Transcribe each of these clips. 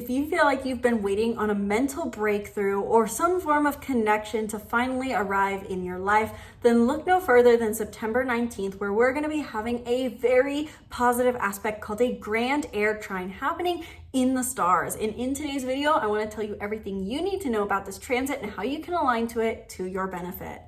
If you feel like you've been waiting on a mental breakthrough or some form of connection to finally arrive in your life, then look no further than September 19th, where we're going to be having a very positive aspect called a Grand Air Trine happening in the stars. And in today's video, I want to tell you everything you need to know about this transit and how you can align to it to your benefit.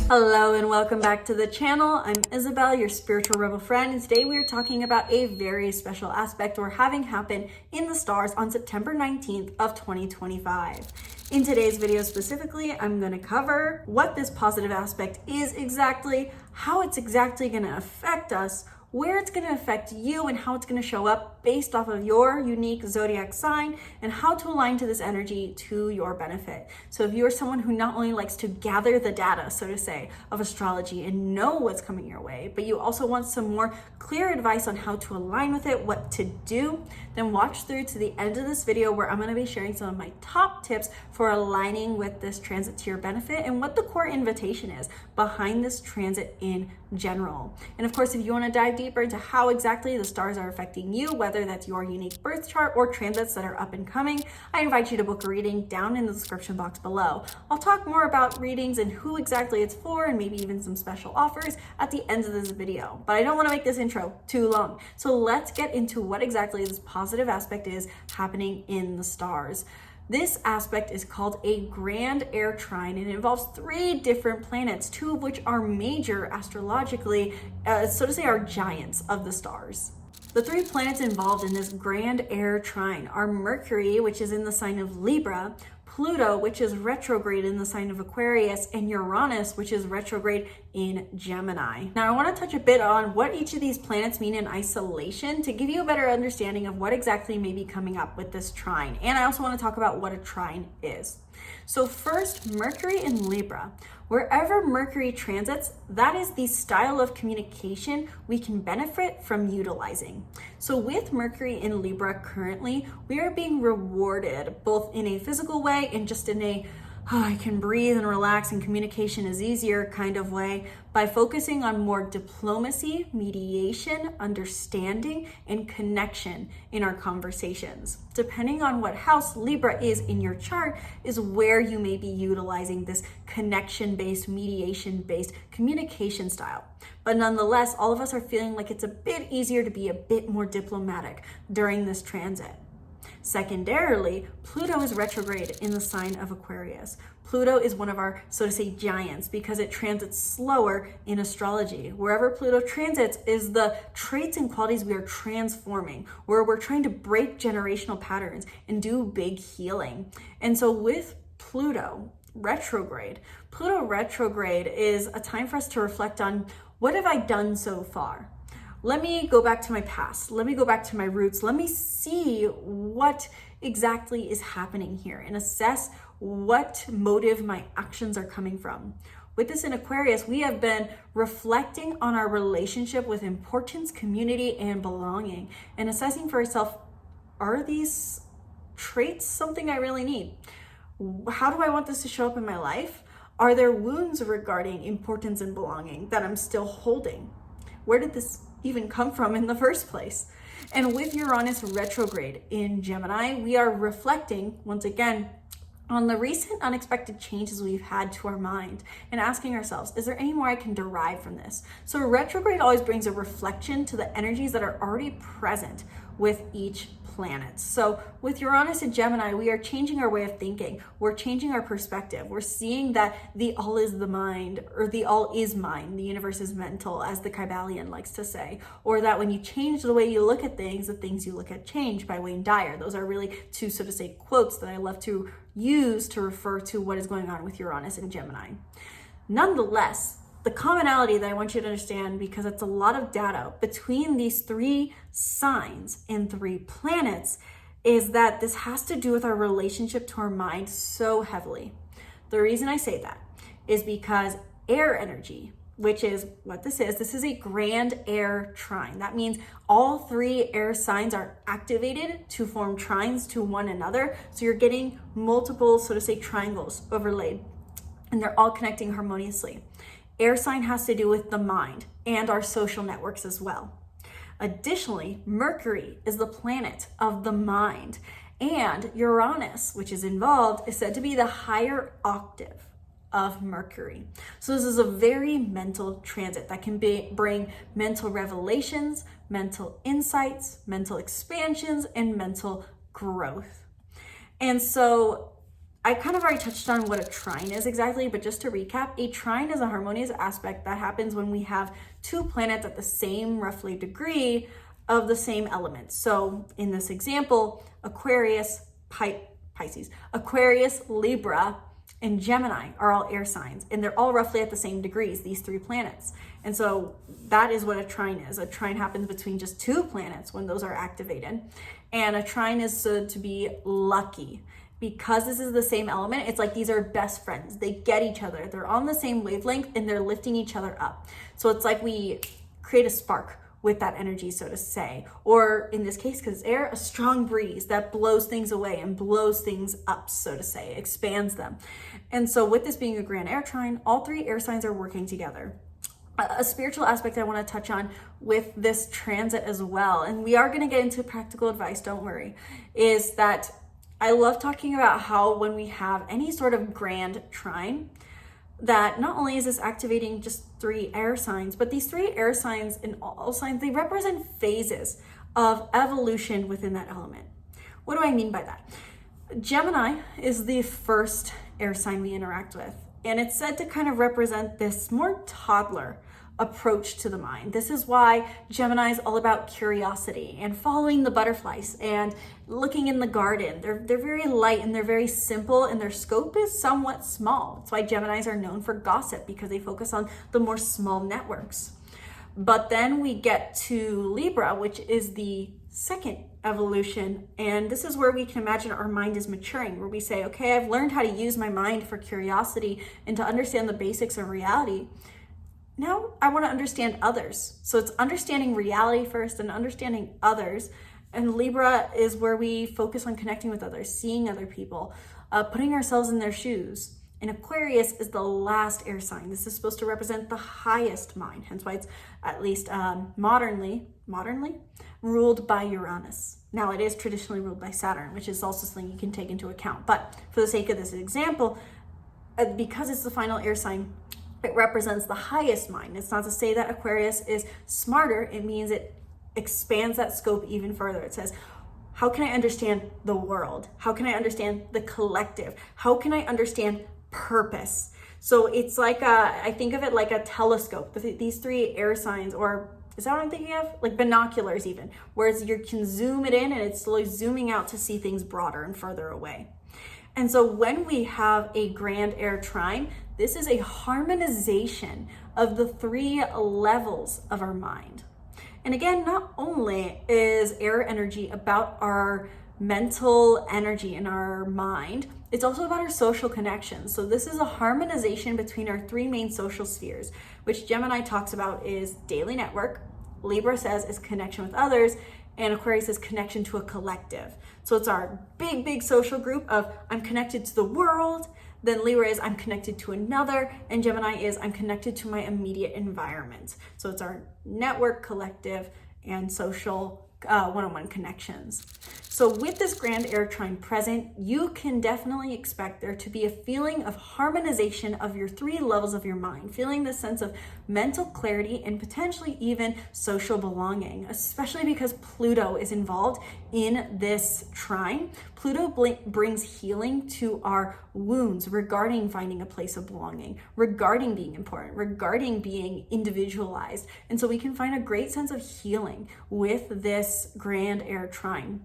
Hello and welcome back to the channel. I'm Isabel, your spiritual rebel friend, and today we are talking about a very special aspect we're having happen in the stars on September 19th of 2025. In today's video specifically, I'm going to cover what this positive aspect is exactly, how it's exactly going to affect us, where it's going to affect you, and how it's going to show up based off of your unique zodiac sign, and how to align to this energy to your benefit. So if you're someone who not only likes to gather the data, so to say, of astrology and know what's coming your way, but you also want some more clear advice on how to align with it, what to do, then watch through to the end of this video where I'm going to be sharing some of my top tips for aligning with this transit to your benefit and what the core invitation is behind this transit in general. And of course, if you want to dive deeper into how exactly the stars are affecting you, whether that's your unique birth chart or transits that are up and coming, I invite you to book a reading down in the description box below. I'll talk more about readings and who exactly it's for, and maybe even some special offers at the end of this video. But I don't want to make this intro too long. So let's get into what exactly this positive aspect is happening in the stars. This aspect is called a Grand Air Trine, and it involves 3 different planets, 2 of which are major astrologically, so to say, are giants of the stars. The 3 planets involved in this Grand Air Trine are Mercury, which is in the sign of Libra, Pluto, which is retrograde in the sign of Aquarius, and Uranus, which is retrograde in Gemini. Now, I want to touch a bit on what each of these planets mean in isolation to give you a better understanding of what exactly may be coming up with this trine. And I also want to talk about what a trine is. So first, Mercury in Libra. Wherever Mercury transits, that is the style of communication we can benefit from utilizing. So with Mercury in Libra currently, we are being rewarded both in a physical way and just in a I can breathe and relax and communication is easier kind of way by focusing on more diplomacy, mediation, understanding, and connection in our conversations. Depending on what house Libra is in your chart is where you may be utilizing this connection-based, mediation-based communication style. But nonetheless, all of us are feeling like it's a bit easier to be a bit more diplomatic during this transit. Secondarily, Pluto is retrograde in the sign of Aquarius. Pluto is one of our, so to say, giants because it transits slower in astrology. Wherever Pluto transits is the traits and qualities we are transforming, where we're trying to break generational patterns and do big healing. And so with Pluto retrograde is a time for us to reflect on what have I done so far? Let me go back to my past. Let me go back to my roots. Let me see what exactly is happening here and assess what motive my actions are coming from. With this in Aquarius, we have been reflecting on our relationship with importance, community, and belonging, and assessing for ourselves, are these traits something I really need? How do I want this to show up in my life? Are there wounds regarding importance and belonging that I'm still holding? Where did this even come from in the first place? And with Uranus retrograde in Gemini, we are reflecting once again on the recent unexpected changes we've had to our mind and asking ourselves, is there any more I can derive from this? So retrograde always brings a reflection to the energies that are already present with each planet. So with Uranus and Gemini, we are changing our way of thinking. We're changing our perspective. We're seeing that the all is the mind, or the all is mind. The universe is mental, as the Kybalion likes to say. Or that when you change the way you look at things, the things you look at change, by Wayne Dyer. Those are really 2, so to say, quotes that I love to use to refer to what is going on with Uranus and Gemini. Nonetheless, the commonality that I want you to understand, because it's a lot of data between these 3 signs and 3 planets, is that this has to do with our relationship to our mind so heavily. The reason I say that is because air energy, which is what this is a Grand Air Trine. That means all 3 air signs are activated to form trines to one another. So you're getting multiple, so to say, triangles overlaid, and they're all connecting harmoniously. Air sign has to do with the mind, and our social networks as well. Additionally, Mercury is the planet of the mind, and Uranus, which is involved, is said to be the higher octave of Mercury. So this is a very mental transit that can bring mental revelations, mental insights, mental expansions, and mental growth. And so I kind of already touched on what a trine is exactly, but just to recap, a trine is a harmonious aspect that happens when we have two planets at the same roughly degree of the same element. So in this example, Aquarius, Pisces, Aquarius, Libra, and Gemini are all air signs, and they're all roughly at the same degrees, these three planets. And so that is what a trine is. A trine happens between just two planets when those are activated. And a trine is said to be lucky. Because this is the same element, it's like these are best friends. They get each other. They're on the same wavelength and they're lifting each other up. So it's like we create a spark with that energy, so to say. Or in this case, because it's air, a strong breeze that blows things away and blows things up, so to say, expands them. And so with this being a Grand Air Trine, all three air signs are working together. A spiritual aspect I want to touch on with this transit as well, and we are going to get into practical advice, don't worry, is that I love talking about how when we have any sort of grand trine, that not only is this activating just three air signs, but these three air signs in all signs, they represent phases of evolution within that element. What do I mean by that? Gemini is the first air sign we interact with, and it's said to kind of represent this more toddler approach to the mind. This is why Gemini is all about curiosity and following the butterflies and looking in the garden. They're very light and they're very simple, and their scope is somewhat small. That's why Geminis are known for gossip, because they focus on the more small networks. But then we get to Libra, which is the second evolution, and this is where we can imagine our mind is maturing, where we say, okay, I've learned how to use my mind for curiosity and to understand the basics of reality. Now I want to understand others. So it's understanding reality first and understanding others. And Libra is where we focus on connecting with others, seeing other people, putting ourselves in their shoes. And Aquarius is the last air sign. This is supposed to represent the highest mind, hence why it's at least modernly ruled by Uranus. Now it is traditionally ruled by Saturn, which is also something you can take into account. But for the sake of this example, because it's the final air sign, it represents the highest mind. It's not to say that Aquarius is smarter. It means it expands that scope even further. It says, how can I understand the world? How can I understand the collective? How can I understand purpose? So it's like I think of it like a telescope. These three air signs, or is that what I'm thinking of? Like binoculars even, whereas you can zoom it in and it's slowly zooming out to see things broader and further away. And so when we have a Grand Air Trine, this is a harmonization of the three levels of our mind. And again, not only is air energy about our mental energy in our mind, it's also about our social connections. So this is a harmonization between our three main social spheres, which Gemini talks about is daily network, Libra says is connection with others, and Aquarius is connection to a collective. So it's our big social group of I'm connected to the world, then Libra is I'm connected to another, and Gemini is I'm connected to my immediate environment. So it's our network, collective, and social one-on-one connections. So with this Grand Air Trine present, you can definitely expect there to be a feeling of harmonization of your three levels of your mind, feeling this sense of mental clarity and potentially even social belonging, especially because Pluto is involved in this trine. Pluto brings healing to our wounds regarding finding a place of belonging, regarding being important, regarding being individualized. And so we can find a great sense of healing with this Grand Air Trine,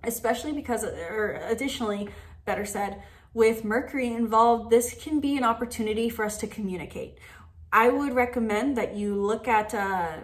especially because, or additionally, better said, with Mercury involved, this can be an opportunity for us to communicate. I would recommend that you look at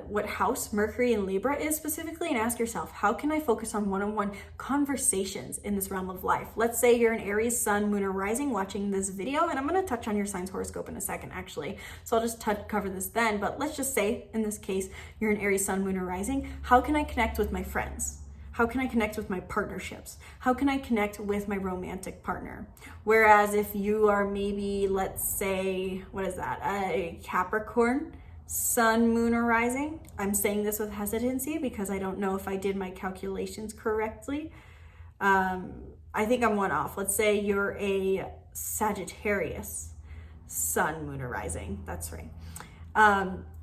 what house Mercury in Libra is specifically and ask yourself, how can I focus on one-on-one conversations in this realm of life? Let's say you're an Aries sun, moon, or rising watching this video, and I'm going to touch on your sign's horoscope in a second, actually. So I'll just cover this then, but let's just say, in this case, you're an Aries sun, moon, or rising. How can I connect with my friends? How can I connect with my partnerships? How can I connect with my romantic partner? Whereas if you are maybe, let's say, what is that? A Capricorn Sun, moon, or rising. I'm saying this with hesitancy because I don't know if I did my calculations correctly. I think I'm one off. Let's say you're a Sagittarius, sun, moon, or rising. That's right.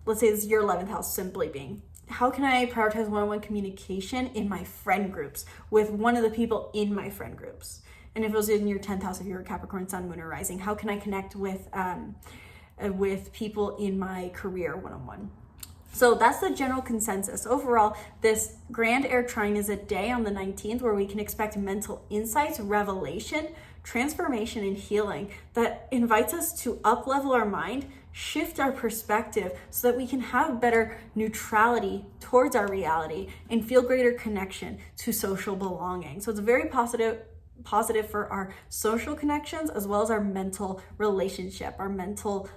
Let's say this is your 11th house, simply being. How can I prioritize one-on-one communication in my friend groups with one of the people in my friend groups? And if it was in your 10th house, if you're a Capricorn, sun, moon, or rising, how can I connect with people in my career one-on-one? So that's the general consensus. Overall, this Grand Air Trine is a day on the 19th where we can expect mental insights, revelation, transformation, and healing that invites us to up-level our mind, shift our perspective so that we can have better neutrality towards our reality and feel greater connection to social belonging. So it's very positive for our social connections as well as our mental relationship, our mental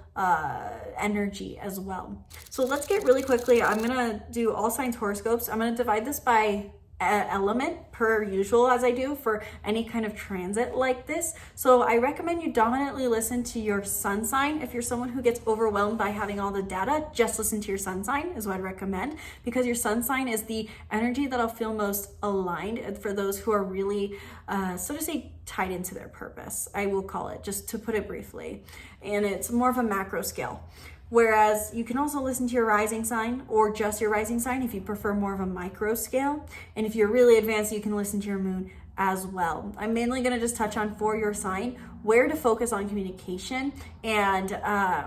energy as well. So let's get really quickly, I'm gonna do all signs horoscopes. I'm gonna divide this by element per usual as I do for any kind of transit like this. So I recommend you dominantly listen to your sun sign. If you're someone who gets overwhelmed by having all the data, just listen to your sun sign is what I'd recommend, because your sun sign is the energy that'll feel most aligned for those who are really, so to say, tied into their purpose. I will call it, just to put it briefly. And it's more of a macro scale. Whereas you can also listen to your rising sign or just your rising sign if you prefer more of a micro scale. And if you're really advanced, you can listen to your moon as well. I'm mainly going to just touch on for your sign, where to focus on communication and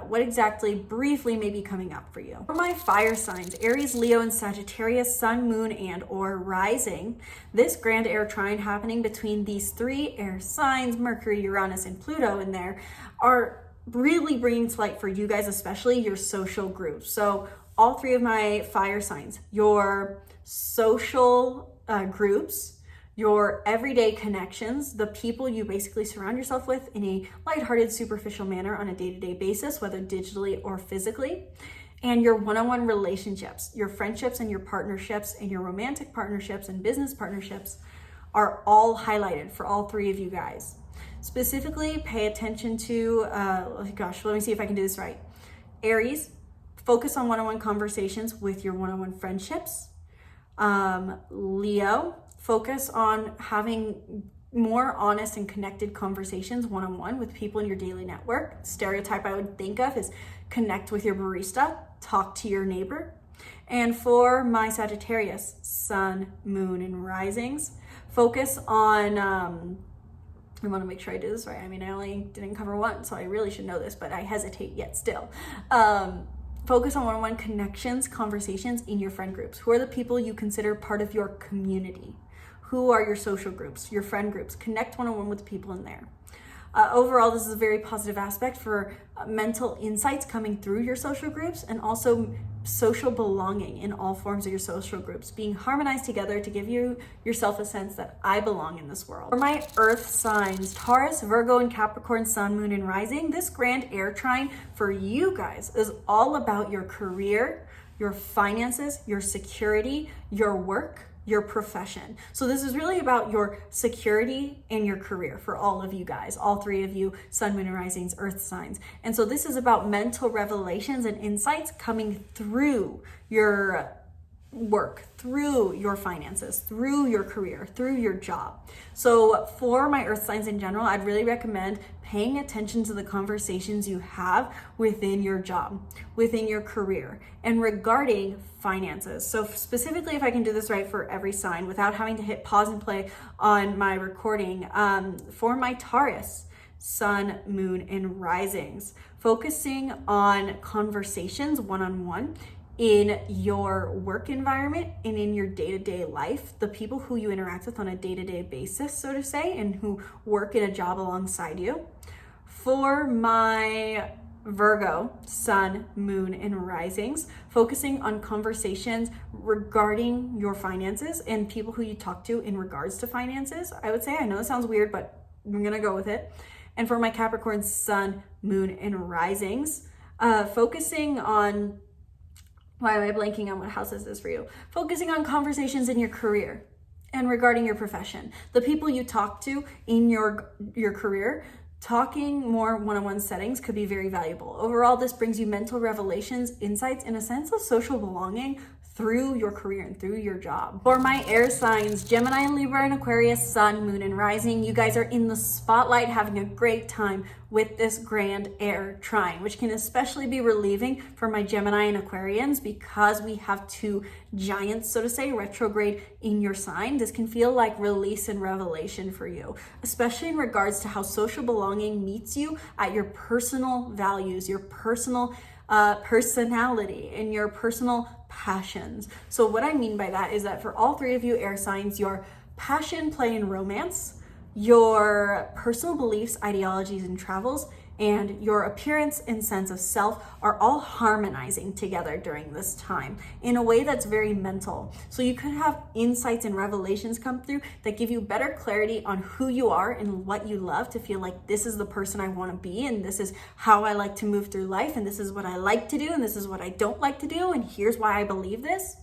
what exactly briefly may be coming up for you. For my fire signs, Aries, Leo, and Sagittarius, sun, moon, and or rising, this Grand Air Trine happening between these three air signs, Mercury, Uranus, and Pluto in there, are really bringing to light for you guys, especially your social groups. So all three of my fire signs, your social groups, your everyday connections, the people you basically surround yourself with in a lighthearted, superficial manner on a day-to-day basis, whether digitally or physically, and your one-on-one relationships, your friendships and your partnerships and your romantic partnerships and business partnerships are all highlighted for all three of you guys. Specifically, pay attention to, let me see if I can do this right. Aries, focus on one-on-one conversations with your one-on-one friendships. Leo, focus on having more honest and connected conversations one-on-one with people in your daily network. Stereotype I would think of is connect with your barista, talk to your neighbor. And for my Sagittarius, sun, moon, and risings, focus on, I want to make sure I do this right. I mean, I only didn't cover one, so I really should know this, but I hesitate yet still. Focus on one-on-one connections, conversations in your friend groups. Who are the people you consider part of your community? Who are your social groups, your friend groups? Connect one-on-one with people in there. Overall, this is a very positive aspect for mental insights coming through your social groups and also social belonging in all forms of your social groups, being harmonized together to give yourself a sense that I belong in this world. For my earth signs, Taurus, Virgo, and Capricorn, sun, moon, and rising, this Grand Air Trine for you guys is all about your career, your finances, your security, your work, your profession. So this is really about your security and your career for all of you guys, all three of you, sun, moon, and risings, earth signs. And so this is about mental revelations and insights coming through your work, through your finances, through your career, through your job. So for my earth signs in general, I'd really recommend paying attention to the conversations you have within your job, within your career, and regarding finances. So specifically, if I can do this right for every sign without having to hit pause and play on my recording, for my Taurus, sun, moon, and risings, focusing on conversations one-on-one in your work environment and in your day-to-day life, the people who you interact with on a day-to-day basis, so to say, and who work in a job alongside you. For my Virgo, sun, moon, and risings, focusing on conversations regarding your finances and people who you talk to in regards to finances, I would say. I know it sounds weird, but I'm gonna go with it. And for my Capricorn, sun, moon, and risings, focusing on, why am I blanking on what house is this for you? Focusing on conversations in your career and regarding your profession. The people you talk to in your career, Talking more one-on-one settings could be very valuable. Overall, this brings you mental revelations, insights, and a sense of social belonging through your career and through your job. For my air signs, Gemini, Libra, and Aquarius, Sun, Moon, and Rising, you guys are in the spotlight having a great time with this Grand Air Trine, which can especially be relieving for my Gemini and Aquarians because we have two giants, so to say, retrograde in your sign. This can feel like release and revelation for you, especially in regards to how social belonging meets you at your personal values, your personal personality, and your personal passions. So what I mean by that is that for all three of you air signs, your passion, play, and romance, your personal beliefs, ideologies, and travels, and your appearance and sense of self are all harmonizing together during this time in a way that's very mental. So you could have insights and revelations come through that give you better clarity on who you are and what you love, to feel like this is the person I want to be, and this is how I like to move through life, and this is what I like to do, and this is what I don't like to do, and here's why I believe this.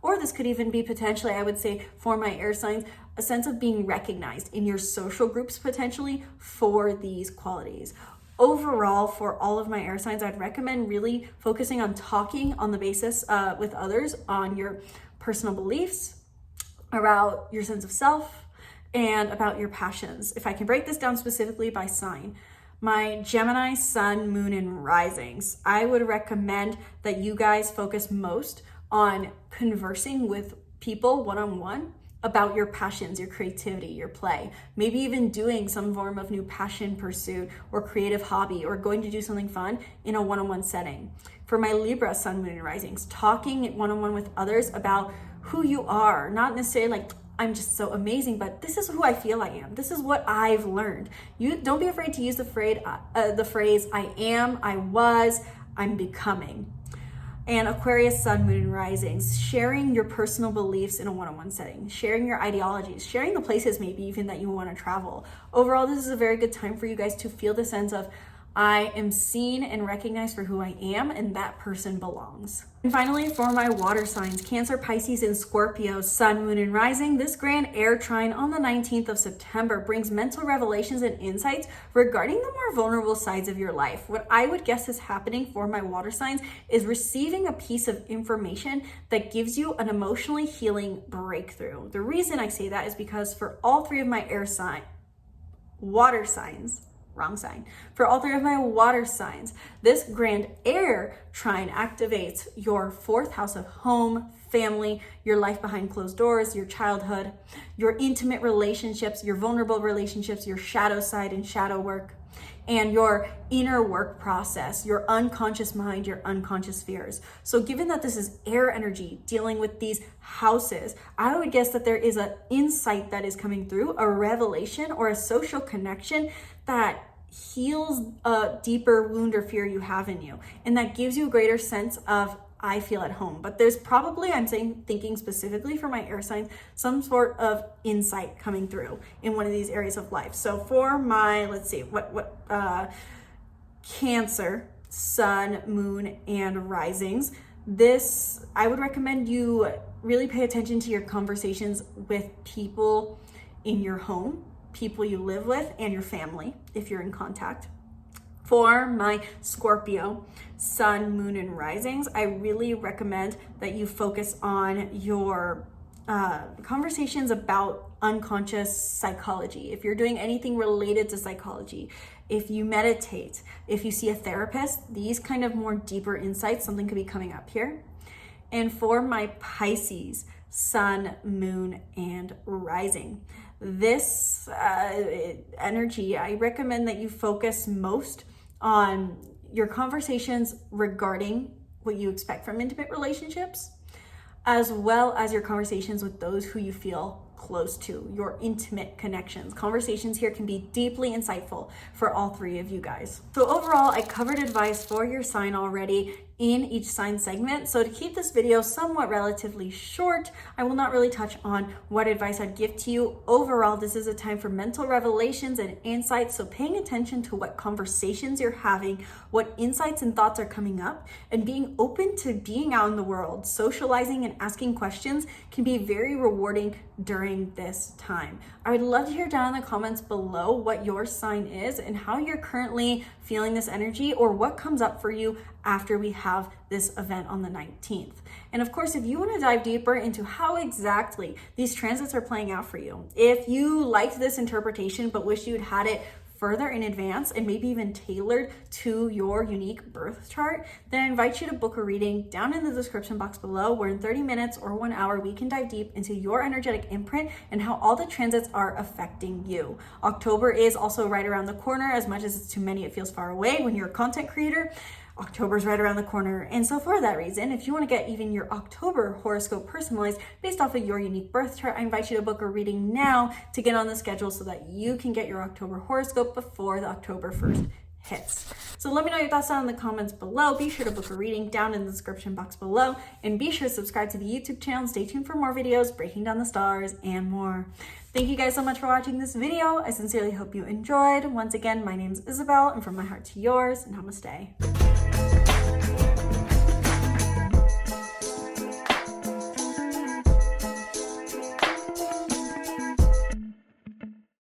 Or this could even be potentially, I would say, for my air signs, a sense of being recognized in your social groups potentially for these qualities. Overall, for all of my air signs, I'd recommend really focusing on talking on the basis with others on your personal beliefs, about your sense of self, and about your passions. If I can break this down specifically by sign, my Gemini, Sun, Moon, and Risings, I would recommend that you guys focus most on conversing with people one-on-one about your passions, your creativity, your play, maybe even doing some form of new passion pursuit or creative hobby, or going to do something fun in a one-on-one setting. For my Libra, Sun, Moon, and Risings, talking one-on-one with others about who you are, not necessarily like, I'm just so amazing, but this is who I feel I am. This is what I've learned. You don't be afraid to use the phrase I am, I was, I'm becoming. And Aquarius, Sun, Moon, and Risings, sharing your personal beliefs in a one-on-one setting, sharing your ideologies, sharing the places maybe even that you want to travel. Overall, this is a very good time for you guys to feel the sense of, I am seen and recognized for who I am, and that person belongs. And finally, for my water signs, Cancer, Pisces, and Scorpio, Sun, Moon, and Rising, this Grand Air Trine on the 19th of September brings mental revelations and insights regarding the more vulnerable sides of your life. What I would guess is happening for my water signs is receiving a piece of information that gives you an emotionally healing breakthrough. The reason I say that is because for all three of my water signs, wrong sign. For all three of my water signs, this Grand Air Trine activates your fourth house of home, family, your life behind closed doors, your childhood, your intimate relationships, your vulnerable relationships, your shadow side and shadow work, and your inner work process, your unconscious mind, your unconscious fears. So given that this is air energy dealing with these houses, I would guess that there is an insight that is coming through, a revelation or a social connection that heals a deeper wound or fear you have in you, and that gives you a greater sense of, I feel at home. But there's probably, thinking specifically for my air signs, some sort of insight coming through in one of these areas of life. So for my, Cancer, Sun, Moon, and Risings, this, I would recommend you really pay attention to your conversations with people in your home, people you live with, and your family if you're in contact. For my Scorpio, Sun, Moon, and Risings, I really recommend that you focus on your conversations about unconscious psychology. If you're doing anything related to psychology, if you meditate, if you see a therapist, these kind of more deeper insights, something could be coming up here. And for my Pisces, Sun, Moon, and Rising, this energy, I recommend that you focus most on your conversations regarding what you expect from intimate relationships, as well as your conversations with those who you feel close to, your intimate connections. Conversations here can be deeply insightful for all three of you guys. So overall, I covered advice for your sign already in each sign segment. So to keep this video somewhat relatively short, I will not really touch on what advice I'd give to you. Overall, this is a time for mental revelations and insights. So paying attention to what conversations you're having, what insights and thoughts are coming up, and being open to being out in the world, socializing and asking questions can be very rewarding during this time. I would love to hear down in the comments below what your sign is and how you're currently feeling this energy, or what comes up for you after we have this event on the 19th. And of course, if you want to dive deeper into how exactly these transits are playing out for you, if you liked this interpretation but wish you'd had it further in advance and maybe even tailored to your unique birth chart, then I invite you to book a reading down in the description box below, where in 30 minutes or 1 hour, we can dive deep into your energetic imprint and how all the transits are affecting you. October is also right around the corner. As much as to many it feels far away when you're a content creator, October's right around the corner. And so for that reason, if you want to get even your October horoscope personalized based off of your unique birth chart, I invite you to book a reading now to get on the schedule so that you can get your October horoscope before the October 1st hits. So let me know your thoughts down in the comments below. Be sure to book a reading down in the description box below, and be sure to subscribe to the YouTube channel and stay tuned for more videos breaking down the stars and more. Thank you guys so much for watching this video. I sincerely hope you enjoyed. Once again, my name is Isabel, and from my heart to yours, namaste.